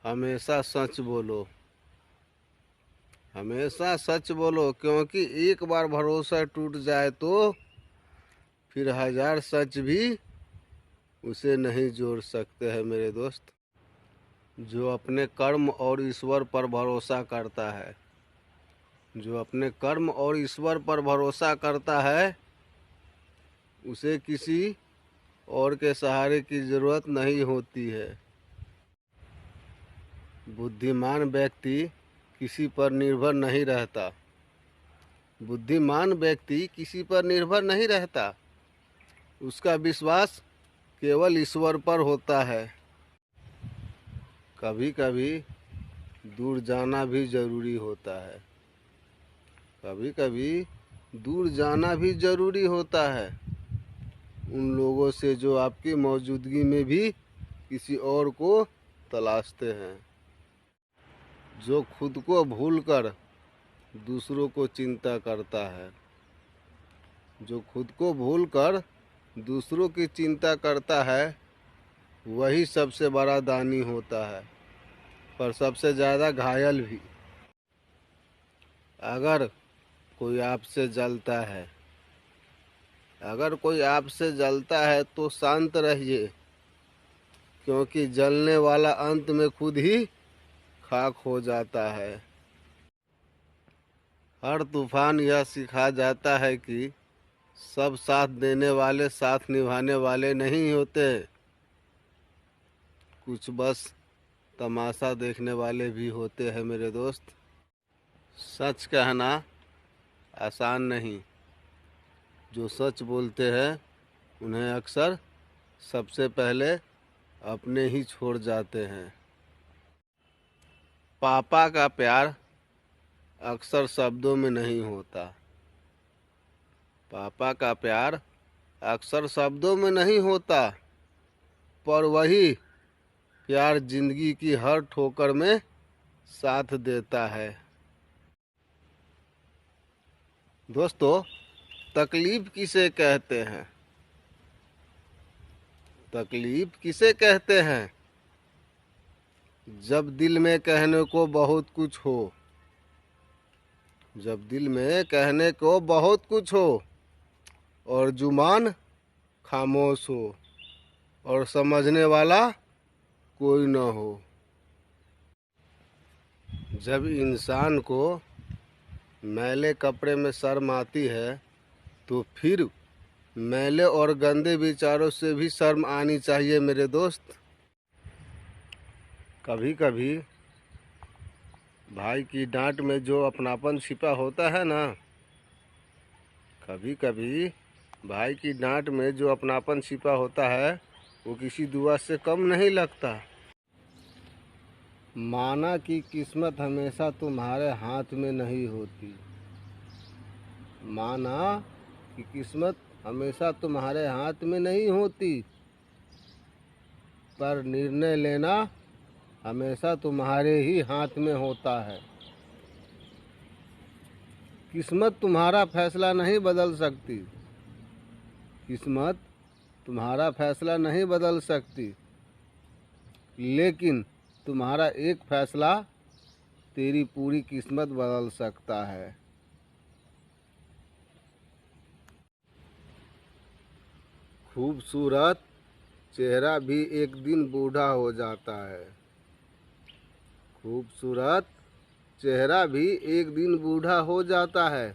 हमेशा सच बोलो। हमेशा सच बोलो, क्योंकि एक बार भरोसा टूट जाए तो फिर हजार सच भी उसे नहीं जोड़ सकते हैं मेरे दोस्त। जो अपने कर्म और ईश्वर पर भरोसा करता है, जो अपने कर्म और ईश्वर पर भरोसा करता है, उसे किसी और के सहारे की ज़रूरत नहीं होती है। बुद्धिमान व्यक्ति किसी पर निर्भर नहीं रहता। बुद्धिमान व्यक्ति किसी पर निर्भर नहीं रहता। उसका विश्वास केवल ईश्वर पर होता है। कभी कभी दूर जाना भी ज़रूरी होता है। कभी कभी दूर जाना भी ज़रूरी होता है उन लोगों से जो आपकी मौजूदगी में भी किसी और को तलाशते हैं। जो खुद को भूलकर दूसरों को चिंता करता है, जो खुद को भूलकर दूसरों की चिंता करता है, वही सबसे बड़ा दानी होता है, पर सबसे ज़्यादा घायल भी। अगर कोई आपसे जलता है, अगर कोई आपसे जलता है तो शांत रहिए, क्योंकि जलने वाला अंत में खुद ही खाक हो जाता है। हर तूफान यह सिखा जाता है कि सब साथ देने वाले साथ निभाने वाले नहीं होते। कुछ बस तमाशा देखने वाले भी होते हैं मेरे दोस्त। सच कहना आसान नहीं। जो सच बोलते हैं उन्हें अक्सर सबसे पहले अपने ही छोड़ जाते हैं। पापा का प्यार अक्सर शब्दों में नहीं होता। पापा का प्यार अक्सर शब्दों में नहीं होता, पर वही प्यार जिंदगी की हर ठोकर में साथ देता है। दोस्तों, तकलीफ किसे कहते हैं? तकलीफ किसे कहते हैं? जब दिल में कहने को बहुत कुछ हो, जब दिल में कहने को बहुत कुछ हो और जुबान खामोश हो और समझने वाला कोई न हो। जब इंसान को मैले कपड़े में शर्म आती है, तो फिर मैले और गंदे विचारों से भी शर्म आनी चाहिए मेरे दोस्त। कभी कभी भाई की डांट में जो अपनापन छिपा होता है ना, कभी कभी भाई की डांट में जो अपनापन छिपा होता है, वो किसी दुआ से कम नहीं लगता। माना कि किस्मत हमेशा तुम्हारे हाथ में नहीं होती। माना कि किस्मत हमेशा तुम्हारे हाथ में नहीं होती, पर निर्णय लेना हमेशा तुम्हारे ही हाथ में होता है। किस्मत तुम्हारा फैसला नहीं बदल सकती। किस्मत तुम्हारा फैसला नहीं बदल सकती, लेकिन तुम्हारा एक फैसला तेरी पूरी किस्मत बदल सकता है। खूबसूरत चेहरा भी एक दिन बूढ़ा हो जाता है। खूबसूरत चेहरा भी एक दिन बूढ़ा हो जाता है।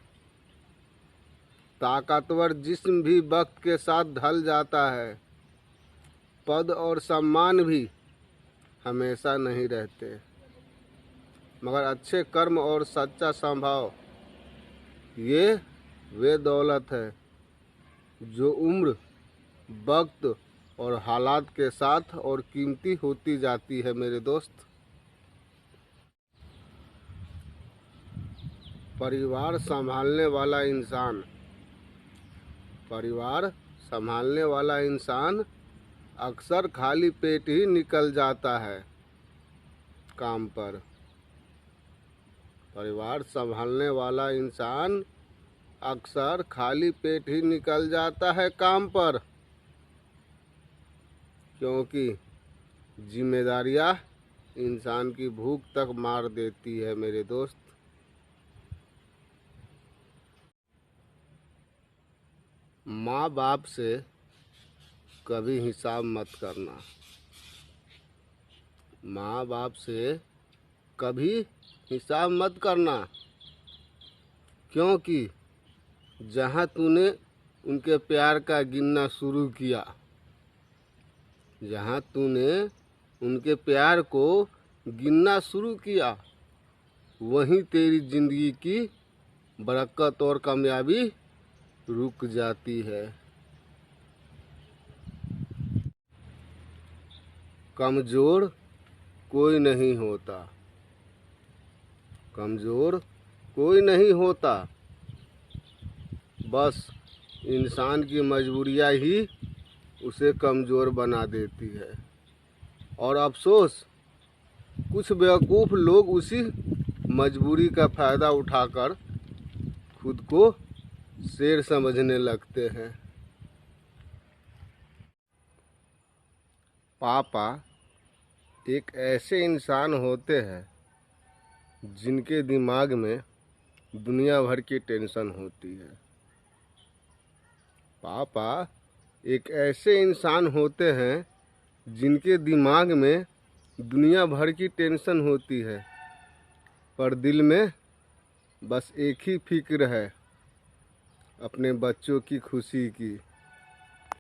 ताकतवर जिस्म भी वक्त के साथ ढल जाता है। पद और सम्मान भी हमेशा नहीं रहते, मगर अच्छे कर्म और सच्चा स्वभाव, ये वे दौलत है जो उम्र, वक्त और हालात के साथ और कीमती होती जाती है मेरे दोस्त। परिवार संभालने वाला इंसान, परिवार संभालने वाला इंसान अक्सर खाली पेट ही निकल जाता है काम पर। परिवार संभालने वाला इंसान अक्सर खाली पेट ही निकल जाता है काम पर, क्योंकि जिम्मेदारियां इंसान की भूख तक मार देती है मेरे दोस्त। माँ बाप से कभी हिसाब मत करना। माँ बाप से कभी हिसाब मत करना, क्योंकि जहाँ तूने उनके प्यार का गिनना शुरू किया, जहाँ तूने उनके प्यार को गिनना शुरू किया, वहीं तेरी ज़िंदगी की बरकत और कामयाबी रुक जाती है। कमज़ोर कोई नहीं होता, कमज़ोर कोई नहीं होता, बस इंसान की मजबूरियाँ ही उसे कमज़ोर बना देती है। और अफसोस, कुछ बेवकूफ़ लोग उसी मजबूरी का फ़ायदा उठाकर खुद को शेर समझने लगते हैं। पापा एक ऐसे इंसान होते हैं जिनके दिमाग में दुनिया भर की टेंशन होती है। पापा एक ऐसे इंसान होते हैं जिनके दिमाग में दुनिया भर की टेंशन होती है, पर दिल में बस एक ही फिक्र है, अपने बच्चों की खुशी की।